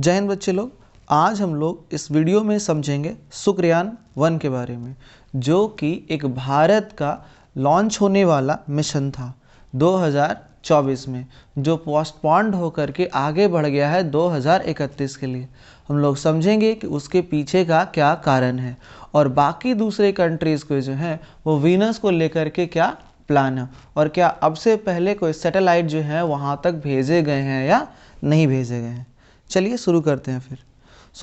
जय हिंद बच्चे लोग। आज हम लोग इस वीडियो में समझेंगे शुक्रयान 1 के बारे में, जो कि एक भारत का लॉन्च होने वाला मिशन था 2024 में, जो पोस्टपोन्ड होकर के आगे बढ़ गया है 2031 के लिए। हम लोग समझेंगे कि उसके पीछे का क्या कारण है और बाकी दूसरे कंट्रीज़ को जो है वो वीनस को लेकर के क्या प्लान है, और क्या अब से पहले कोई सैटेलाइट जो है वहाँ तक भेजे गए हैं या नहीं भेजे गए हैं। चलिए शुरू करते हैं फिर।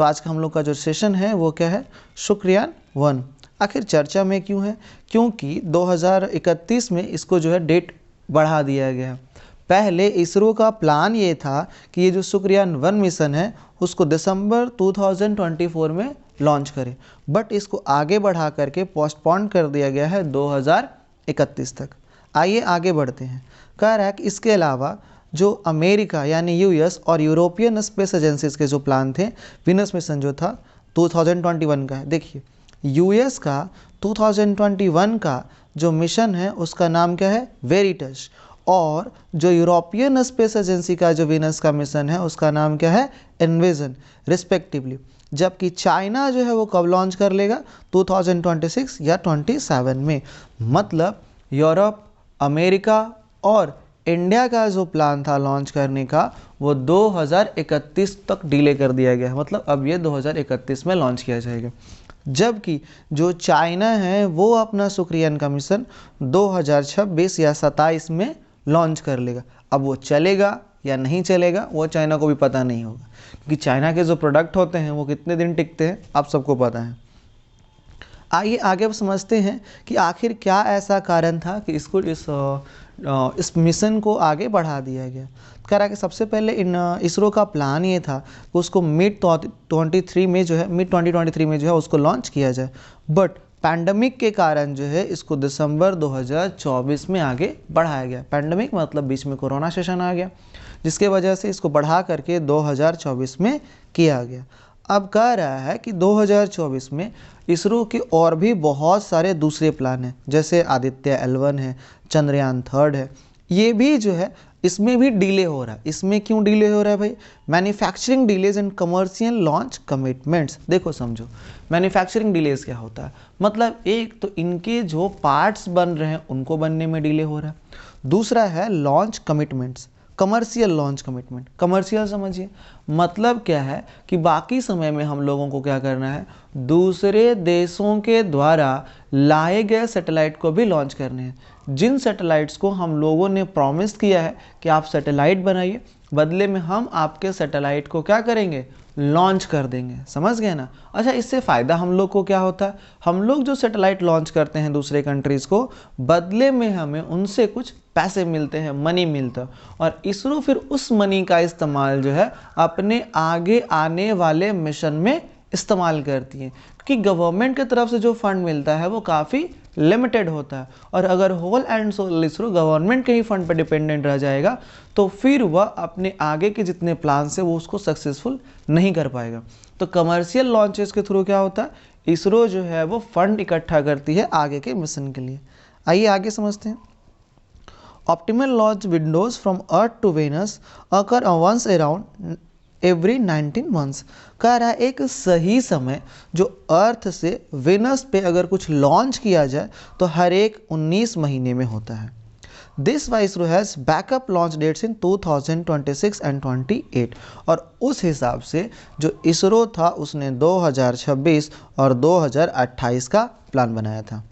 आज का हम लोग का जो सेशन है वो क्या है, शुक्रयान 1। आखिर चर्चा में क्यों है? क्योंकि 2031 में इसको जो है डेट बढ़ा दिया गया है। पहले इसरो का प्लान ये था कि ये जो शुक्रयान 1 मिशन है उसको दिसंबर 2024 में लॉन्च करे, बट इसको आगे बढ़ा करके पोस्टपोन कर दिया गया है 2031 तक। आइए आगे बढ़ते हैं। कह रहा है कि इसके अलावा जो अमेरिका यानी यूएस और यूरोपियन स्पेस एजेंसीज के जो प्लान थे, वीनस मिशन जो था 2021 का है। देखिए यूएस का 2021 का जो मिशन है उसका नाम क्या है, वेरिटस, और जो यूरोपियन स्पेस एजेंसी का जो वीनस का मिशन है उसका नाम क्या है, एनविजन रिस्पेक्टिवली। जबकि चाइना जो है वो कब लॉन्च कर लेगा, 2026 या 27 में। मतलब यूरोप, अमेरिका और इंडिया का जो प्लान था लॉन्च करने का वो 2031 तक डिले कर दिया गया है। मतलब अब ये 2031 में लॉन्च किया जाएगा। जबकि जो चाइना है वो अपना शुक्रयान का मिशन 2026 या 27 में लॉन्च कर लेगा। अब वो चलेगा या नहीं चलेगा वो चाइना को भी पता नहीं होगा, क्योंकि चाइना के जो प्रोडक्ट होते हैं वो कितने दिन टिकते हैं आप सबको पता है। आइए आगे अब समझते हैं कि आखिर क्या ऐसा कारण था कि इसको इस मिशन को आगे बढ़ा दिया गया। कह रहा है कि सबसे पहले इसरो का प्लान ये था कि उसको मिड 2023 में जो है उसको लॉन्च किया जाए, बट पैंडमिक के कारण जो है इसको दिसंबर 2024 में आगे बढ़ाया गया। पैंडमिक मतलब बीच में कोरोना सेशन आ गया, जिसके वजह से इसको बढ़ा करके 2024 में किया गया। अब कह रहा है कि 2024 में इसरो के और भी बहुत सारे दूसरे प्लान हैं, जैसे आदित्य L1 है, चंद्रयान 3 है। ये भी जो है इसमें भी डिले हो रहा है। इसमें क्यों डिले हो रहा है भाई? Manufacturing delays and commercial launch commitments. देखो समझो, मैन्युफैक्चरिंग डिलेज क्या होता है। मतलब एक तो इनके जो पार्ट्स बन रहे हैं उनको बनने में डिले हो रहा है। दूसरा है launch commitments, commercial launch commitment. Commercial समझिए, मतलब क्या है कि बाकी समय में हम लोगों को क्या करना है, दूसरे देशों के द्वारा लाए गए सैटेलाइट को भी लॉन्च करने हैं। जिन सैटेलाइट्स को हम लोगों ने प्रॉमिस किया है कि आप सैटेलाइट बनाइए, बदले में हम आपके सैटेलाइट को क्या करेंगे, लॉन्च कर देंगे। समझ गए ना? अच्छा, इससे फ़ायदा हम लोग को क्या होता है, हम लोग जो सैटेलाइट लॉन्च करते हैं दूसरे कंट्रीज़ को, बदले में हमें उनसे कुछ पैसे मिलते हैं, मनी मिलता है, और इसरो फिर उस मनी का इस्तेमाल जो है अपने आगे आने वाले मिशन में इस्तेमाल करती है, क्योंकि गवर्नमेंट की तरफ से जो फंड मिलता है वो काफ़ी लिमिटेड होता है। और अगर whole and sole ISRO government के ही फंड पर डिपेंडेंट रह जाएगा तो फिर वह अपने आगे के जितने प्लान से वो उसको सक्सेसफुल नहीं कर पाएगा। तो कमर्शियल लॉन्चेस के थ्रू क्या होता है, इसरो जो है वो फंड इकट्ठा करती है आगे के मिशन के लिए। आइए आगे समझते हैं। Optimal launch windows from earth to Venus occur once around every 19 months. कह रहा है एक सही समय जो अर्थ से वेनस पे अगर कुछ लॉन्च किया जाए तो हर एक 19 महीने में होता है। This way ISRO has backup launch dates in 2026 and 28। और उस हिसाब से जो इसरो था उसने 2026 और 2028 का प्लान बनाया था।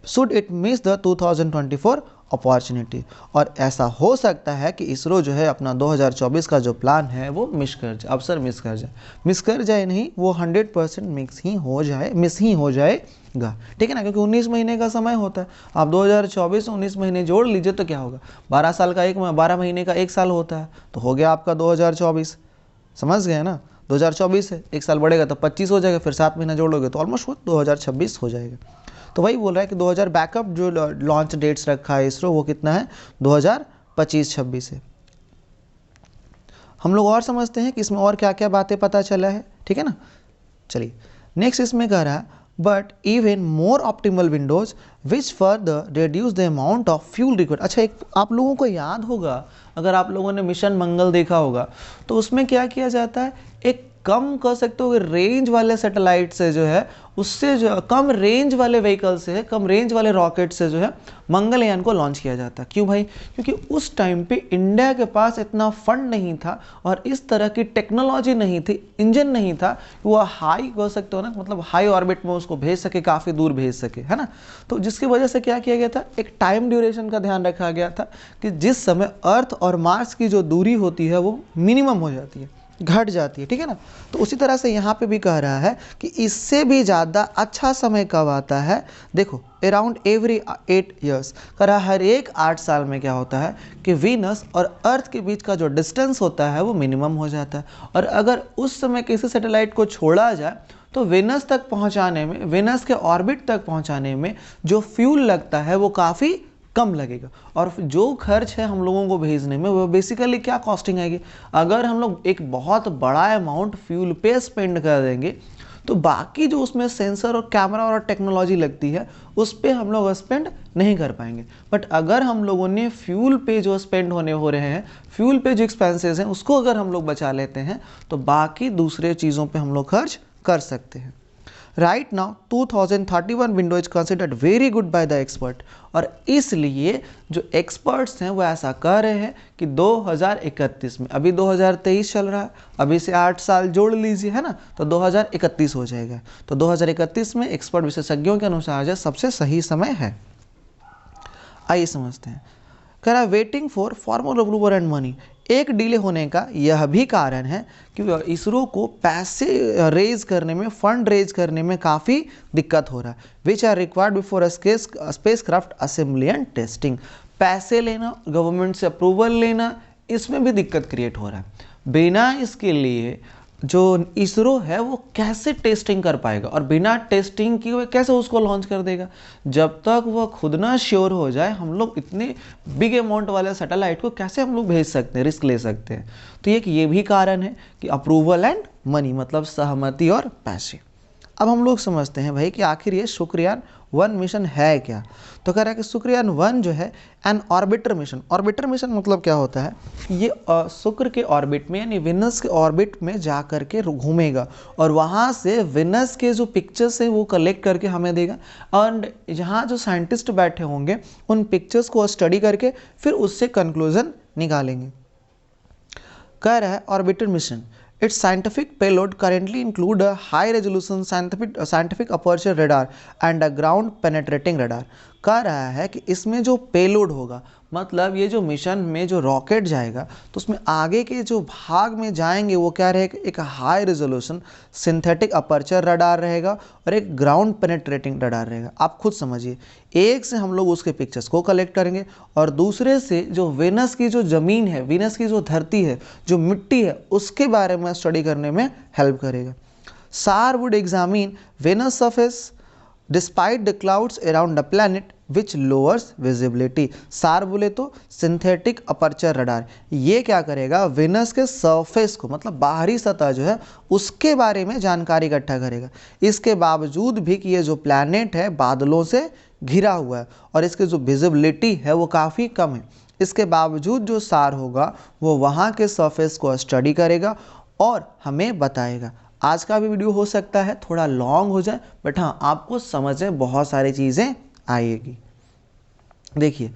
Should it miss the 2024 opportunity. और ऐसा हो सकता है कि इसरो जो है अपना 2024 का जो प्लान है वो मिस कर जाए नहीं, वो 100% मिस ही हो जाएगा। ठीक है ना, क्योंकि 19 महीने का समय होता है। आप 2024 19 महीने जोड़ लीजिए तो क्या होगा, 12 महीने का एक साल होता है, तो हो गया आपका 2024। समझ गए ना? 2024 है, एक साल बढ़ेगा तो 25 हो जाएगा, फिर 7 महीना जोड़ोगे तो ऑलमोस्ट 2026 हो जाएगा। तो वही बोल रहा है कि 2000 बैकअप जो लॉन्च डेट्स रखा है इसरो वो कितना है, 2025-26 है। हम लोग और समझते हैं कि इसमें और क्या क्या बातें पता चला है। ठीक है ना? चलिए नेक्स्ट इसमें कह रहा है but even more optimal Windows which further reduce the amount of fuel required. अच्छा, एक आप लोगों को याद होगा, अगर आप लोगों ने मिशन मंगल देखा होगा तो उसमें क्या किया जाता है, एक कम कर सकते हो रेंज वाले सैटेलाइट से जो है, उससे जो कम रेंज वाले व्हीकल से, कम रेंज वाले रॉकेट से जो है मंगलयान को लॉन्च किया जाता है। क्यों भाई? क्योंकि उस टाइम पे इंडिया के पास इतना फंड नहीं था और इस तरह की टेक्नोलॉजी नहीं थी, इंजन नहीं था कि वो हाई कर सकते हो ना, मतलब हाई ऑर्बिट में उसको भेज सके, काफ़ी दूर भेज सके, है ना। तो जिसकी वजह से क्या किया गया था, एक टाइम ड्यूरेशन का ध्यान रखा गया था कि जिस समय अर्थ और मार्स की जो दूरी होती है वो मिनिमम हो जाती है, घट जाती है, ठीक है ना। तो उसी तरह से यहाँ पे भी कह रहा है कि इससे भी ज़्यादा अच्छा समय कब आता है, देखो अराउंड एवरी 8 ईयर्स, कह रहा है हर एक 8 साल में क्या होता है कि वीनस और अर्थ के बीच का जो डिस्टेंस होता है वो मिनिमम हो जाता है। और अगर उस समय किसी सैटेलाइट को छोड़ा जाए तो वेनस तक पहुँचाने में, वेनस के ऑर्बिट तक पहुँचाने में जो फ्यूल लगता है वो काफ़ी कम लगेगा। और जो खर्च है हम लोगों को भेजने में वो बेसिकली क्या कॉस्टिंग आएगी, अगर हम लोग एक बहुत बड़ा अमाउंट फ्यूल पे स्पेंड कर देंगे तो बाकी जो उसमें सेंसर और कैमरा और टेक्नोलॉजी लगती है उस पर हम लोग स्पेंड नहीं कर पाएंगे। बट अगर हम लोगों ने फ्यूल पे जो स्पेंड हो रहे हैं, फ्यूल पे जो एक्सपेंसेस हैं उसको अगर हम लोग बचा लेते हैं तो बाकी दूसरे चीज़ों पे हम लोग खर्च कर सकते हैं। Right now 2031 window is considered very good by the expert, और इसलिए जो एक्सपर्ट्स हैं वो ऐसा कह रहे हैं कि 2031 में, अभी 2023 चल रहा है, अभी से 8 साल जोड़ लीजिए, है ना, तो 2031 हो जाएगा। तो 2031 में एक्सपर्ट विशेषज्ञों के अनुसार जो सबसे सही समय है। आइए समझते हैं। कह रहा है waiting for formal approval and money, एक डिले होने का यह भी कारण है कि इसरो को पैसे रेज करने में, फंड रेज करने में काफ़ी दिक्कत हो रहा है। Which are required before a spacecraft assembly and testing, पैसे लेना, गवर्नमेंट से अप्रूवल लेना, इसमें भी दिक्कत क्रिएट हो रहा है। बिना इसके लिए जो इसरो है वो कैसे टेस्टिंग कर पाएगा, और बिना टेस्टिंग की वो कैसे उसको लॉन्च कर देगा। जब तक वह खुद ना श्योर हो जाए, हम लोग इतने बिग अमाउंट वाले सैटेलाइट को कैसे हम लोग भेज सकते हैं, रिस्क ले सकते हैं। तो ये भी कारण है कि अप्रूवल एंड मनी, मतलब सहमति और पैसे। अब हम लोग समझते हैं भाई कि आखिर ये शुक्रयान 1 मिशन है क्या। तो कह रहा है कि शुक्रयान 1 जो है an orbiter mission, orbiter mission मतलब क्या होता है, ये शुक्र के ऑर्बिट में यानी विनस के ऑर्बिट में जा कर के घूमेगा और वहाँ से विनस के जो पिक्चर्स हैं वो कलेक्ट करके हमें देगा, और जहाँ जो साइंटिस्ट बैठे होंगे उन पिक्चर्स को स्टडी करके फिर उससे कंक्लूजन निकालेंगे। कह रहा है orbiter mission, its scientific payload currently include a high resolution scientific aperture radar and a ground penetrating radar। कह रहा है कि इसमें जो पेलोड होगा, मतलब ये जो मिशन में जो रॉकेट जाएगा तो उसमें आगे के जो भाग में जाएंगे वो क्या रहेगा, एक high resolution synthetic aperture radar रहेगा और एक ग्राउंड पेनेट्रेटिंग रडार रहेगा। आप खुद समझिए, एक से हम लोग उसके पिक्चर्स को कलेक्ट करेंगे और दूसरे से जो वेनस की जो ज़मीन है, वेनस की जो धरती है, जो मिट्टी है, उसके बारे में स्टडी करने में हेल्प करेगा। SAR would examine Venus surface despite the clouds around the planet which lowers visibility। SAR बोले तो सिंथेटिक अपर्चर रडार, ये क्या करेगा, वेनस के सरफेस को, मतलब बाहरी सतह जो है उसके बारे में जानकारी इकट्ठा करेगा। इसके बावजूद भी कि ये जो प्लैनेट है बादलों से घिरा हुआ है और इसकी जो विजिबिलिटी है वो काफ़ी कम है, इसके बावजूद जो SAR होगा वो वहाँ के सरफेस को स्टडी करेगा और हमें बताएगा। आज का भी वीडियो हो सकता है थोड़ा लॉन्ग हो जाए, बट हाँ आपको समझ में बहुत सारी चीज़ें आएगी। देखिए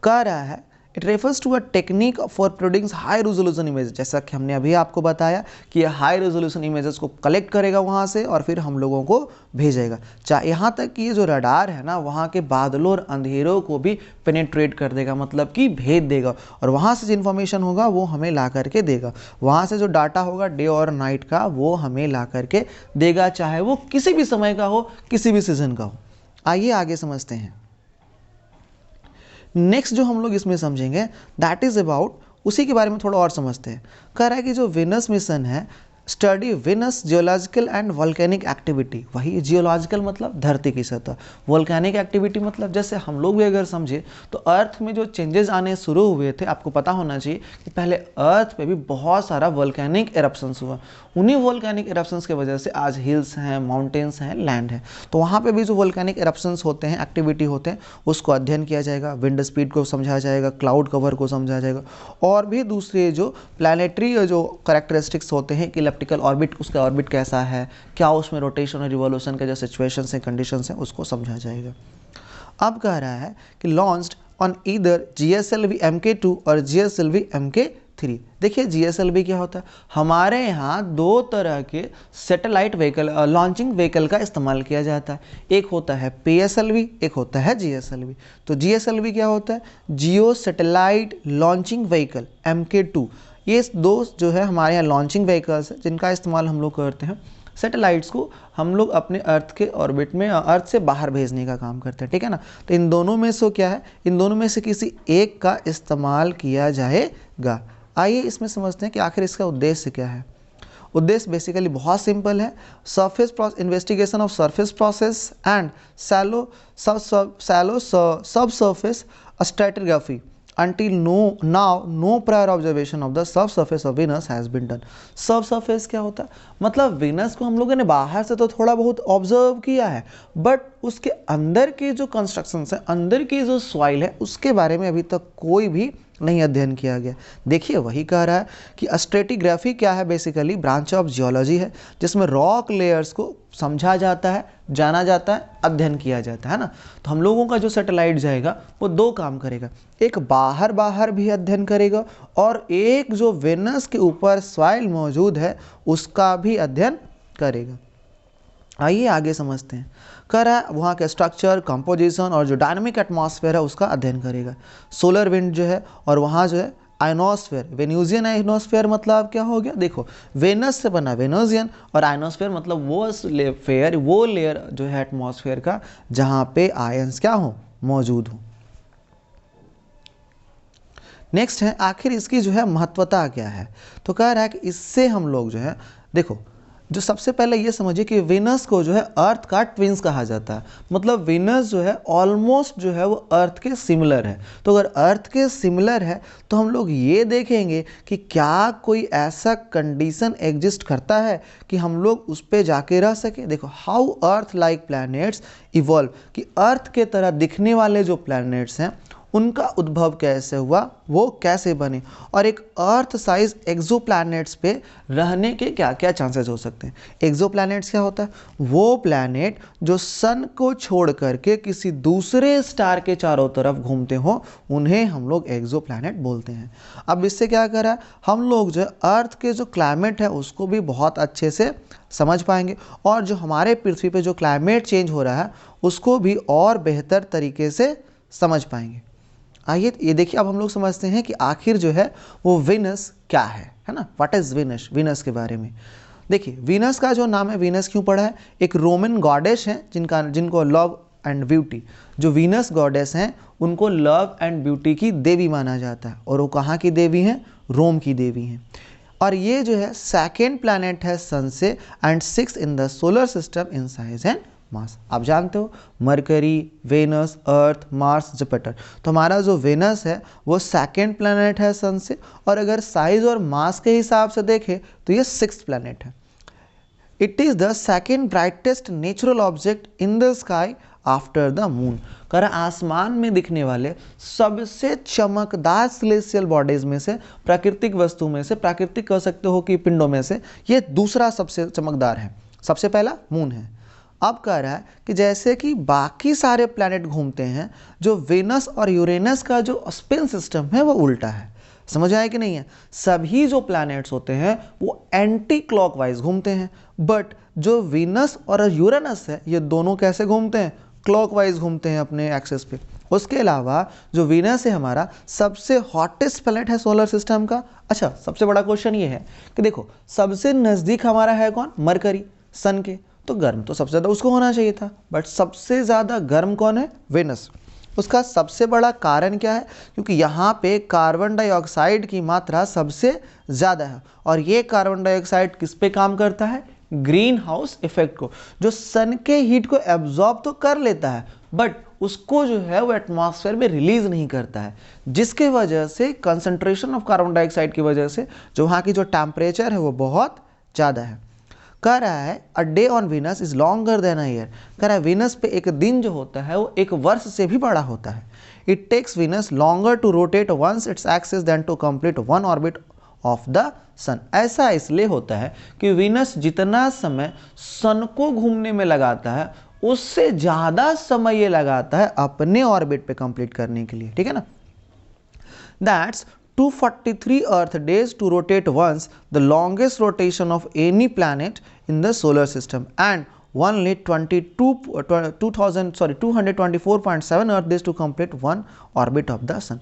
कह रहा है it refers to a technique for producing high resolution image, जैसा कि हमने अभी आपको बताया कि ये हाई रेजोल्यूशन इमेजेस को कलेक्ट करेगा वहाँ से और फिर हम लोगों को भेजेगा। चाहे यहाँ तक कि ये जो रडार है ना, वहाँ के बादलों और अंधेरों को भी पेनेट्रेट कर देगा, मतलब कि भेद देगा, और वहाँ से जो इन्फॉर्मेशन होगा वो हमें ला करके देगा। वहाँ से जो डाटा होगा डे और नाइट का वो हमें ला करके देगा, चाहे वो किसी भी समय का हो, किसी भी सीजन का हो। आइए आगे समझते हैं। नेक्स्ट जो हम लोग इसमें समझेंगे दैट इज अबाउट, उसी के बारे में थोड़ा और समझते हैं। कह रहा है कि जो वेनस मिशन है study Venus geological and volcanic activity. वही जियोलॉजिकल मतलब धरती की सतह, वॉल्केनिक एक्टिविटी मतलब जैसे हम लोग भी अगर समझे तो अर्थ में जो चेंजेस आने शुरू हुए थे, आपको पता होना चाहिए कि पहले अर्थ पे भी बहुत सारा वॉल्केनिक एरप्शंस हुआ। उन्हीं वॉल्केनिक एरप्शंस की वजह से आज हिल्स हैं, माउंटेन्स हैं, लैंड है। तो वहाँ पे भी जो वॉल्केनिक एरप्शंस होते हैं, एक्टिविटी होते हैं, उसको अध्ययन किया जाएगा। विंड स्पीड को समझा जाएगा, क्लाउड कवर को समझा जाएगा, और भी दूसरे जो प्लानिटरी जो करेक्टरिस्टिक्स होते हैं कि इलिप्टिकल ऑर्बिट, उसका ऑर्बिट कैसा है, क्या उसमें रोटेशन और रिवॉल्यूशन के जो सिचुएशंस हैं, कंडीशंस हैं, उसको समझा जाएगा। अब कह रहा है कि launched on either GSLV Mk2 और GSLV Mk3। देखिए GSLV क्या होता है, हमारे यहाँ दो तरह के सैटेलाइट व्हीकल, लॉन्चिंग व्हीकल का इस्तेमाल किया जाता है। एक होता है PSLV, एक होता है GSLV। तो GSLV क्या होता है, जियो सैटेलाइट लॉन्चिंग व्हीकल Mk2। ये दो जो है हमारे यहाँ लॉन्चिंग व्हीकल्स हैं जिनका इस्तेमाल हम लोग करते हैं सैटेलाइट्स को हम लोग अपने अर्थ के ऑर्बिट में, अर्थ से बाहर भेजने का काम करते हैं, ठीक है ना। तो इन दोनों में से क्या है, इन दोनों में से किसी एक का इस्तेमाल किया जाएगा। आइए इसमें समझते हैं कि आखिर इसका उद्देश्य क्या है। उद्देश्य बेसिकली बहुत सिंपल है, surface investigation of surface process and shallow sub surface stratigraphy until now no prior observation of the subsurface of Venus has been done। Subsurface क्या होता है, मतलब वेनस को हम लोगों ने बाहर से तो थोड़ा बहुत ऑब्जर्व किया है, बट उसके अंदर के जो कंस्ट्रक्शंस है, अंदर की जो सॉइल है, उसके बारे में अभी तक कोई भी नहीं अध्ययन किया गया। देखिए वही कह रहा है कि स्ट्रेटिग्राफी क्या है, बेसिकली ब्रांच ऑफ जियोलॉजी है जिसमें रॉक लेयर्स को समझा जाता है, जाना जाता है, अध्ययन किया जाता है ना। तो हम लोगों का जो सैटेलाइट जाएगा वो दो काम करेगा, एक बाहर भी अध्ययन करेगा और एक जो वेनस के ऊपर सॉइल मौजूद है उसका भी अध्ययन करेगा। आइए आगे समझते हैं। कह रहा है वहाँ के स्ट्रक्चर, कंपोजिशन और जो डायनामिक एटमॉस्फेयर है उसका अध्ययन करेगा। सोलर विंड जो है और वहाँ जो है आयनोस्फेयर, वेन्यूजियन आयनोस्फेयर मतलब क्या हो गया, देखो वेनस से बना वेनोजियन, और आयनोस्फेयर मतलब वो लेयर जो है एटमॉस्फेयर का जहाँ पे आयंस क्या हो, मौजूद हो। नेक्स्ट है आखिर इसकी जो है महत्वता क्या है। तो कह रहा है कि इससे हम लोग जो है, देखो जो सबसे पहले ये समझिए कि वेनस को जो है अर्थ का ट्विंस कहा जाता है। मतलब वेनस जो है ऑलमोस्ट जो है वो अर्थ के सिमिलर है। तो अगर अर्थ के सिमिलर है तो हम लोग ये देखेंगे कि क्या कोई ऐसा कंडीशन एग्जिस्ट करता है कि हम लोग उस पर जाके रह सके। देखो how earth like planets evolve, कि अर्थ के तरह दिखने वाले जो प्लैनेट्स हैं उनका उद्भव कैसे हुआ, वो कैसे बने, और एक अर्थ साइज एक्सोप्लैनेट्स पे रहने के क्या क्या चांसेस हो सकते हैं। एक्सोप्लैनेट्स क्या होता है, वो प्लैनेट जो सन को छोड़ करके किसी दूसरे स्टार के चारों तरफ घूमते हो, उन्हें हम लोग एक्सोप्लैनेट बोलते हैं। अब इससे क्या करा है, हम लोग जो अर्थ के जो क्लाइमेट है उसको भी बहुत अच्छे से समझ पाएंगे, और जो हमारे पृथ्वी पे जो क्लाइमेट चेंज हो रहा है उसको भी और बेहतर तरीके से समझ पाएंगे। आइए ये देखिए, अब हम लोग समझते हैं कि आखिर जो है वो वीनस क्या है ना। व्हाट इज वीनस, वीनस के बारे में देखिए। वीनस का जो नाम है, वीनस क्यों पड़ा है, एक रोमन गॉडेस है जिनको लव एंड ब्यूटी, जो वीनस गॉडेस हैं उनको लव एंड ब्यूटी की देवी माना जाता है, और वो कहाँ की देवी हैं, रोम की देवी हैं। और ये जो है सेकेंड प्लैनेट है सन से, and 6 in the solar system in size and mass. आप जानते हो मरकरी, वेनस, अर्थ, मार्स, जुपिटर। तो हमारा जो वेनस है वो सेकेंड प्लैनेट है सन से, और अगर साइज और मास के हिसाब से देखें तो ये 6th प्लैनेट है। It is the second brightest natural object in the sky after the moon. कर आसमान में दिखने वाले सबसे चमकदार सेलेस्टियल बॉडीज में से, प्राकृतिक वस्तु में से, प्राकृतिक कह सकते हो कि पिंडों में से, ये दूसरा सबसे चमकदार है। सबसे पहला मून है। अब कह रहा है कि जैसे कि बाकी सारे प्लैनेट घूमते हैं, जो वेनस और यूरेनस का जो स्पिन सिस्टम है वो उल्टा है। समझ आया कि नहीं है, सभी जो प्लैनेट्स होते हैं वो एंटी क्लॉकवाइज घूमते हैं, बट जो वीनस और यूरेनस है ये दोनों कैसे घूमते हैं, क्लॉकवाइज घूमते हैं अपने एक्सिस पे। उसके अलावा जो वीनस है हमारा सबसे हॉटेस्ट प्लैनेट है सोलर सिस्टम का। अच्छा, सबसे बड़ा क्वेश्चन ये है कि देखो सबसे नज़दीक हमारा है कौन, मरकरी, सन के, तो गर्म तो सबसे ज़्यादा उसको होना चाहिए था, बट सबसे ज़्यादा गर्म कौन है, वेनस। उसका सबसे बड़ा कारण क्या है? क्योंकि यहाँ पे कार्बन डाइऑक्साइड की मात्रा सबसे ज़्यादा है और ये कार्बन डाइऑक्साइड किस पे काम करता है? ग्रीन हाउस इफेक्ट को, जो सन के हीट को एब्जॉर्ब तो कर लेता है बट उसको जो है वो एटमॉस्फेयर में रिलीज नहीं करता है, जिसके वजह से कंसंट्रेशन ऑफ कार्बन डाइऑक्साइड की वजह से जो वहाँ की जो टेम्परेचर है वो बहुत ज़्यादा है। कह रहा है a day on Venus is longer than a year. कह रहा है वीनस पे एक दिन जो होता है वो एक वर्ष से भी बड़ा होता है। It takes Venus longer to rotate once its axis than to complete one orbit of the sun. ऐसा इसलिए होता है कि वीनस जितना समय सन को घूमने में लगाता है उससे ज़्यादा समय ये लगाता है अपने ऑर्बिट पे कंप्लीट करने के लिए, ठीक है ना। That's 243 Earth days to rotate once, the longest rotation of any planet in the solar system, and only 224.7 Earth days to complete one orbit of the sun.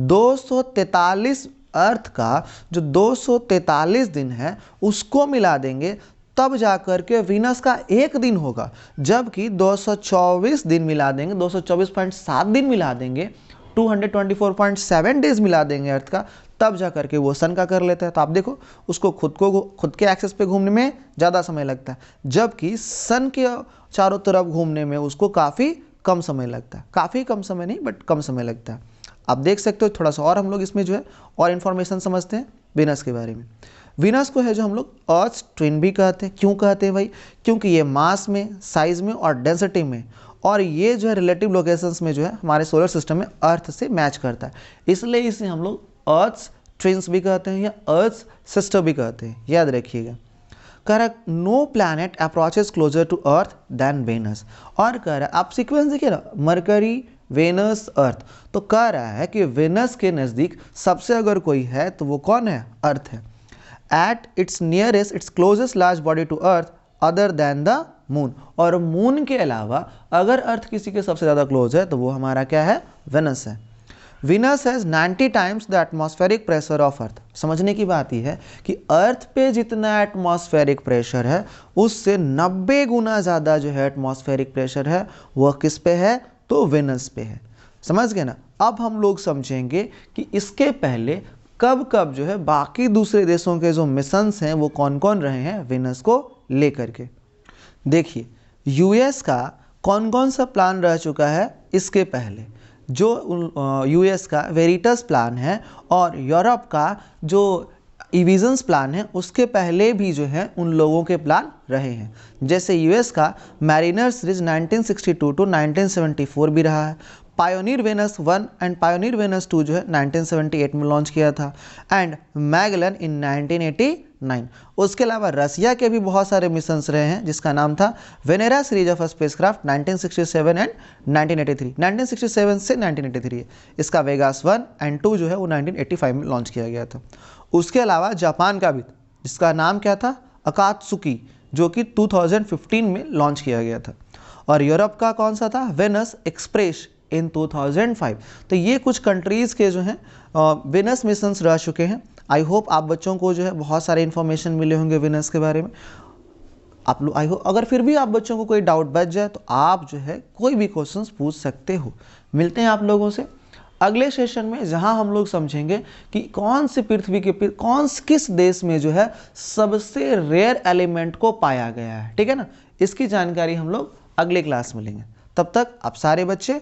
243 अर्थ का जो 243 दिन है उसको मिला देंगे तब जाकर के वीनस का एक दिन होगा, जबकि 224 दिन मिला देंगे, 224.7 दिन मिला देंगे, 224.7 डेज मिला देंगे अर्थ का, तब जा करके वो सन का कर लेता है। तो आप देखो उसको खुद के एक्सेस पे घूमने में ज़्यादा समय लगता है, जबकि सन के चारों तरफ घूमने में उसको काफ़ी कम समय लगता है। काफ़ी कम समय नहीं बट कम समय लगता है। आप देख सकते हो थोड़ा सा और हम लोग इसमें जो है और इन्फॉर्मेशन समझते हैं वीनस के बारे में। वीनस को है जो हम लोग अर्थ ट्विन भी कहते हैं। क्यों कहते हैं भाई? क्योंकि ये मास में, साइज में और डेंसिटी में और ये जो है रिलेटिव लोकेशंस में जो है हमारे सोलर सिस्टम में अर्थ से मैच करता है, इसलिए इसे हम लोग अर्थ ट्विन्स भी कहते हैं या अर्थ सिस्टर भी कहते हैं, याद रखिएगा। कह रहा है no planet approaches closer to earth than Venus. और कह रहा है आप सीक्वेंस देखिए ना, मरकरी, वेनस, अर्थ, तो कह रहा है कि वेनस के नज़दीक सबसे अगर कोई है तो वो कौन है? अर्थ है। At its nearest its closest large body to earth other than the moon. और मून के अलावा अगर अर्थ किसी के सबसे ज़्यादा क्लोज है तो वो हमारा क्या है? वेनस है। Venus has 90 times the atmospheric pressure of earth. समझने की बात यह है कि अर्थ पे जितना एटमॉस्फेरिक प्रेशर है उससे 90 गुना ज़्यादा जो है एटमॉस्फेरिक प्रेशर है वह किस पे है? तो वेनस पे है। समझ गए ना। अब हम लोग समझेंगे कि इसके पहले कब कब जो है बाकी दूसरे देशों के जो मिशंस हैं वो कौन कौन रहे हैं वेनस को लेकर के। देखिए यूएस का कौन कौन सा प्लान रह चुका है इसके पहले। जो यूएस का वेरिटस प्लान है और यूरोप का जो इविजन्स प्लान है उसके पहले भी जो है उन लोगों के प्लान रहे हैं। जैसे यूएस का मैरिनर सीरीज 1962 टू 1974 भी रहा है। Pioneer Venus 1 and Pioneer Venus 2 जो है 1978 में लॉन्च किया था एंड मैगलन इन 1989। उसके अलावा रसिया के भी बहुत सारे मिशंस रहे हैं जिसका नाम था Venera series of spacecraft 1967 and 1983। 1967 से 1983 इसका वेगास 1 एंड 2 जो है वो 1985 में लॉन्च किया गया था। उसके अलावा जापान का भी जिसका नाम क्या था? अकात्सुकी, जो कि 2015 में लॉन्च किया गया था। और यूरोप का कौन सा था? Venus Express in 2005। तो ये कुछ कंट्रीज़ के जो हैं वेनस मिशंस रह चुके हैं। आई होप आप बच्चों को जो है बहुत सारे इन्फॉर्मेशन मिले होंगे वेनस के बारे में। आप लोग आई होप अगर फिर भी आप बच्चों को कोई डाउट बच जाए तो आप जो है कोई भी क्वेश्चंस पूछ सकते हो। मिलते हैं आप लोगों से अगले सेशन में, जहां हम लोग समझेंगे कि कौन सी पृथ्वी के किस देश में जो है सबसे रेयर एलिमेंट को पाया गया है। ठीक है ना। इसकी जानकारी हम लोग अगले क्लास में लेंगे। तब तक आप सारे बच्चे